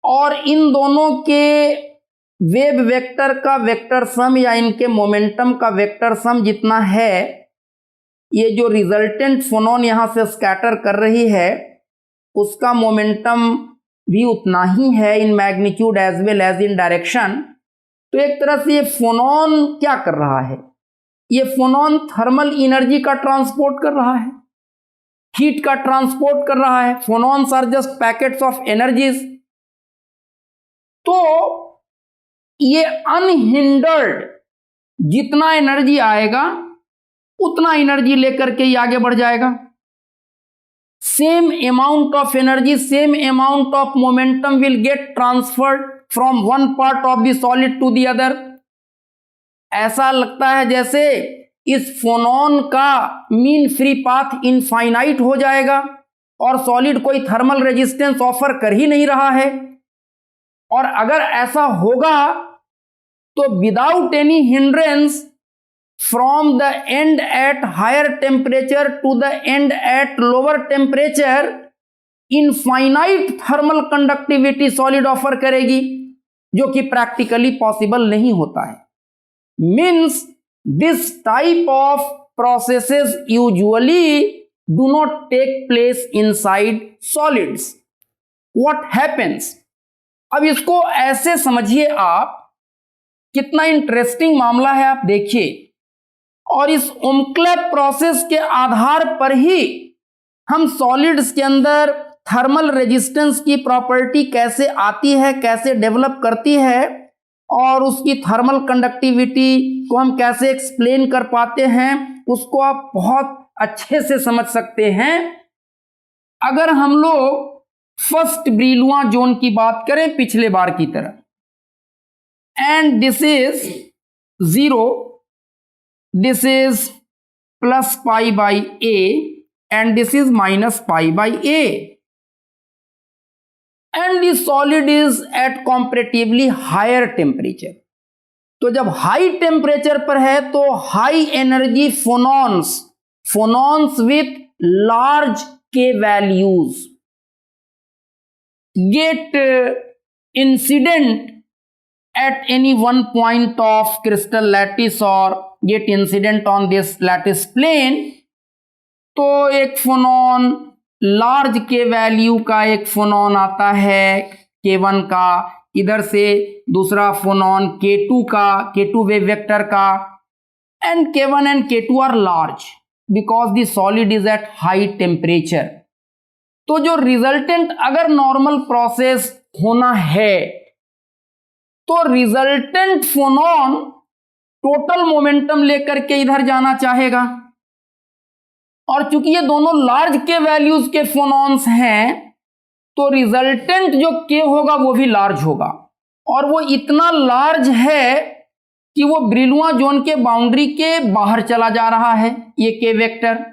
और इन दोनों के वेव वेक्टर का वेक्टर सम या इनके मोमेंटम का वेक्टर सम जितना है, ये जो रिजल्टेंट फोनॉन यहां से स्कैटर कर रही है उसका मोमेंटम भी उतना ही है in magnitude as well as in direction. तो एक तरह से ये फोनॉन क्या कर रहा है, ये फोनॉन थर्मल एनर्जी का ट्रांसपोर्ट कर रहा है, हीट का ट्रांसपोर्ट कर रहा है। Phonons are just packets of energies. तो ये अनहिंडर्ड जितना एनर्जी आएगा उतना एनर्जी लेकर के ही आगे बढ़ जाएगा। Same amount of energy, same amount of momentum will get transferred from one part of the solid to the other. ऐसा लगता है जैसे इस फोनॉन का मीन फ्री पाथ इनफाइनाइट हो जाएगा और सॉलिड कोई थर्मल रेजिस्टेंस ऑफर कर ही नहीं रहा है। और अगर ऐसा होगा तो without any hindrance from the end at higher temperature to the end at lower temperature infinite thermal conductivity solid offer करेगी, जो कि प्रैक्टिकली पॉसिबल नहीं होता है। Means this type of processes usually do not take place inside solids. What happens, अब इसको ऐसे समझिए आप, कितना इंटरेस्टिंग मामला है आप देखिए। और इस ओमक्लेप प्रोसेस के आधार पर ही हम सॉलिड्स के अंदर थर्मल रेजिस्टेंस की प्रॉपर्टी कैसे आती है, कैसे डेवलप करती है, और उसकी थर्मल कंडक्टिविटी को हम कैसे एक्सप्लेन कर पाते हैं, उसको आप बहुत अच्छे से समझ सकते हैं अगर हम लोग फर्स्ट ब्रिलुआ जोन की बात करें पिछले बार की तरह। And this is 0, this is plus pi by A and this is minus pi by A, and the solid is at comparatively higher temperature. तो जब हाई टेम्परेचर पर है तो high energy phonons with large K values get incident at any one point of crystal lattice or get incident on this lattice plane। तो एक फोनॉन large के value का एक फोनॉन आता है K1 का, इधर से दूसरा फोनॉन K2 का, K2 वेव वेक्टर का, and K1 and K2 are large because the solid is at high temperature. तो जो रिजल्टेंट अगर नॉर्मल प्रोसेस होना है तो रिजल्टेंट फोनॉन टोटल मोमेंटम लेकर के इधर जाना चाहेगा, और चूंकि ये दोनों लार्ज के वैल्यूज के फोनॉन्स हैं तो रिजल्टेंट जो के होगा वो भी लार्ज होगा, और वो इतना लार्ज है कि वो ब्रिलुआ जोन के बाउंड्री के बाहर चला जा रहा है ये के वेक्टर।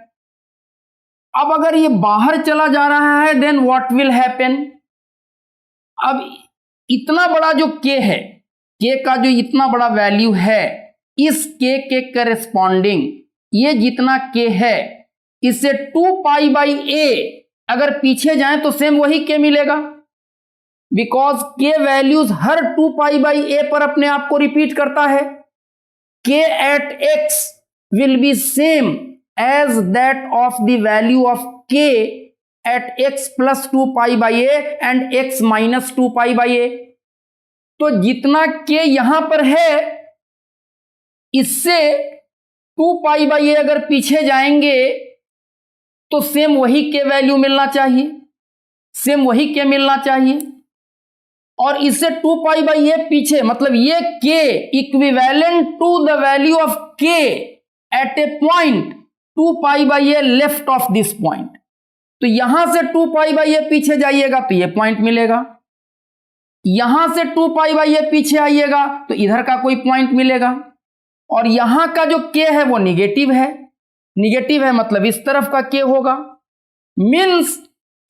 अब अगर ये बाहर चला जा रहा है देन व्हाट विल हैपन। अब इतना बड़ा जो के है, के का जो इतना बड़ा वैल्यू है, इस के करेस्पॉन्डिंग ये जितना के है इससे 2 पाई बाई ए अगर पीछे जाएं तो सेम वही के मिलेगा, बिकॉज के वैल्यूज हर 2 पाई बाई ए पर अपने आप को रिपीट करता है। K at X will be same as that of the value of k at x plus 2 pi by a and x minus 2 pi by a। तो जितना k यहां पर है इससे 2 pi by a अगर पीछे जाएंगे तो सेम वही k वैल्यू मिलना चाहिए, सेम वही k मिलना चाहिए, और इससे 2 pi by a पीछे, मतलब ये k equivalent to the value of k at a point 2 pi by A left of this point. तो यहां से 2 पाई बाई ए पीछे जाइएगा तो ये पॉइंट मिलेगा, यहां से 2 पाई बाई ए पीछे आइएगा तो इधर का कोई पॉइंट मिलेगा, और यहां का जो के है वो निगेटिव है, निगेटिव है मतलब इस तरफ का के होगा। मीन्स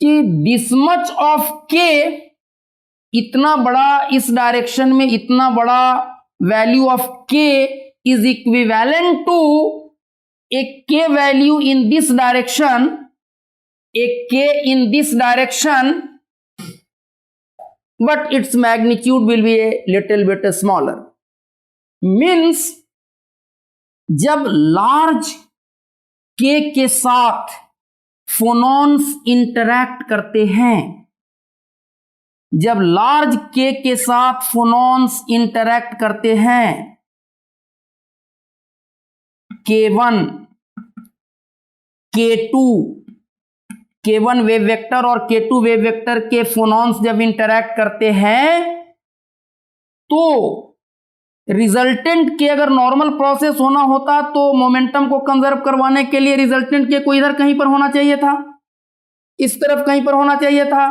कि दिस मच ऑफ के, इतना बड़ा इस डायरेक्शन में इतना बड़ा value of K is equivalent to a k value in this direction, a k in this direction, but its magnitude will be a little bit smaller। Means जब large k के साथ फोनॉन्स इंटरैक्ट करते हैं, जब large k के साथ फोनॉन्स interact करते हैं, K1, K2, K1 wave vector और K2 वेव वेक्टर के फोनॉन्स जब इंटरैक्ट करते हैं तो रिजल्टेंट के अगर नॉर्मल प्रोसेस होना होता तो मोमेंटम को कंजर्व करवाने के लिए रिजल्टेंट के को इधर कहीं पर होना चाहिए था, इस तरफ कहीं पर होना चाहिए था।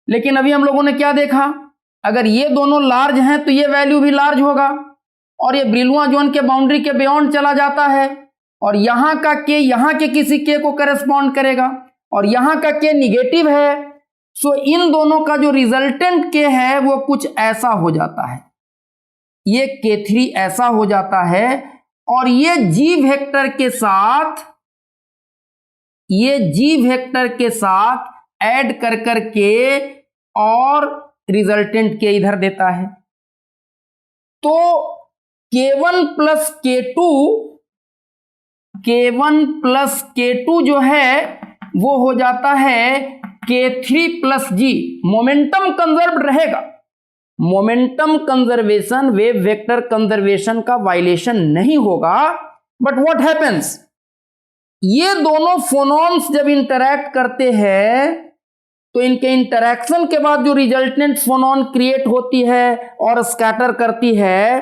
लेकिन अभी हम लोगों ने क्या देखा, अगर ये दोनों लार्ज हैं तो ये वैल्यू भी लार्ज होगा, और ये ब्रिलुआ जोन के बाउंड्री के बियॉन्ड चला जाता है, और यहां का के यहां के किसी के को करेस्पॉन्ड करेगा, और यहां का के निगेटिव है। सो इन दोनों का जो रिजल्टेंट के है वो कुछ ऐसा हो जाता है, ये K3 ऐसा हो जाता है, और ये G वेक्टर के साथ ऐड कर करके और रिजल्टेंट के इधर देता है। तो K1 प्लस K2 जो है वो हो जाता है K3 plus G। Momentum conserve रहेगा, momentum conservation wave vector conservation का वायलेशन नहीं होगा। बट व्हाट हैपेंस, ये दोनों फोनॉन्स जब इंटरैक्ट करते हैं तो इनके इंटरैक्शन के बाद जो रिजल्टेंट फोनॉन क्रिएट होती है और स्कैटर करती है,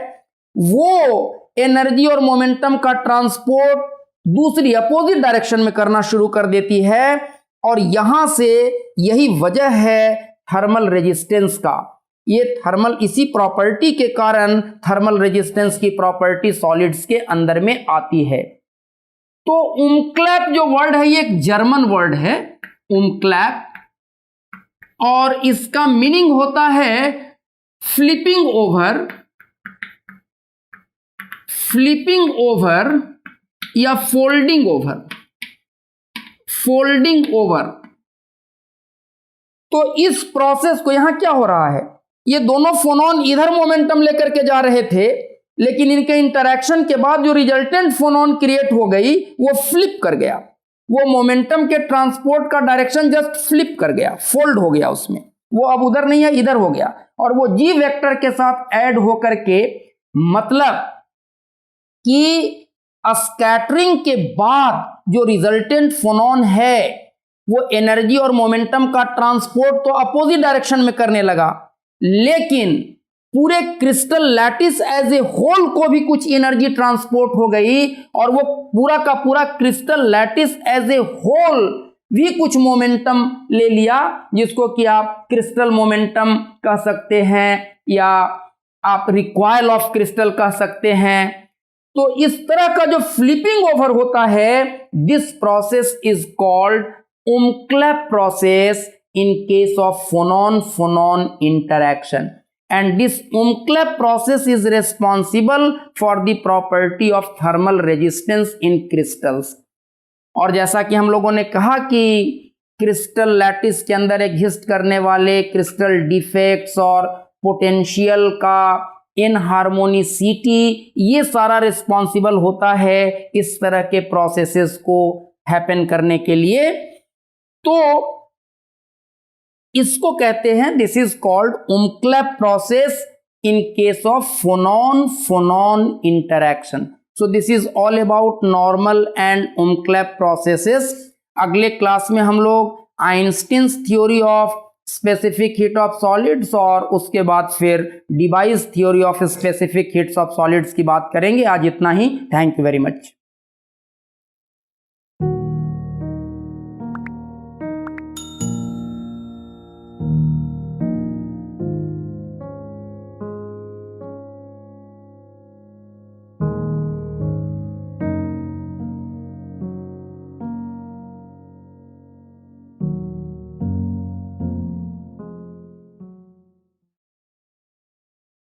वो एनर्जी और मोमेंटम का ट्रांसपोर्ट दूसरी अपोजिट डायरेक्शन में करना शुरू कर देती है। और यहां से यही वजह है थर्मल रेजिस्टेंस का। ये थर्मल, इसी प्रॉपर्टी के कारण थर्मल रेजिस्टेंस की प्रॉपर्टी सॉलिड्स के अंदर में आती है। तो उमक्लैप जो वर्ड है ये एक जर्मन वर्ड है, उमक्लैप, और इसका मीनिंग होता है फ्लिपिंग ओवर या फोल्डिंग ओवर। तो इस प्रोसेस को, यहां क्या हो रहा है, ये दोनों फोनॉन इधर मोमेंटम लेकर के जा रहे थे, लेकिन इनके इंटरैक्शन के बाद जो रिजल्टेंट फोनॉन क्रिएट हो गई वो फ्लिप कर गया, वो मोमेंटम के ट्रांसपोर्ट का डायरेक्शन जस्ट फ्लिप कर गया, फोल्ड हो गया उसमें, वो अब उधर नहीं है इधर हो गया, और वो जी वेक्टर के साथ ऐड होकर के, मतलब कि स्कैटरिंग के बाद जो रिजल्टेंट फोनॉन है वो एनर्जी और मोमेंटम का ट्रांसपोर्ट तो अपोजिट डायरेक्शन में करने लगा, लेकिन पूरे crystal lattice as a whole को भी कुछ एनर्जी ट्रांसपोर्ट हो गई, और वो पूरा का पूरा crystal lattice as a whole भी कुछ मोमेंटम ले लिया, जिसको कि आप क्रिस्टल मोमेंटम कह सकते हैं या आप रिकॉइल ऑफ क्रिस्टल कह सकते हैं। तो इस तरह का जो फ्लिपिंग ओवर होता है, this process is called umklapp process in case of phonon-phonon interaction, and this Umclap process is responsible for the property of thermal resistance in crystals। और जैसा कि हम लोगों ने कहा कि क्रिस्टल लैटिस के अंदर एग्जिस्ट करने वाले क्रिस्टल डिफेक्ट्स और पोटेंशियल का इनहार्मोनिसिटी, ये सारा रिस्पॉन्सिबल होता है इस तरह के प्रोसेसेस को हैपन करने के लिए। तो इसको कहते हैं, this is called umklapp process in case of phonon interaction. So this is all about normal and umklapp processes. अगले क्लास में हम लोग Einstein's theory of specific heat of solids और उसके बाद फिर Debye's theory of specific heats of solids की बात करेंगे। आज इतना ही। Thank you very much.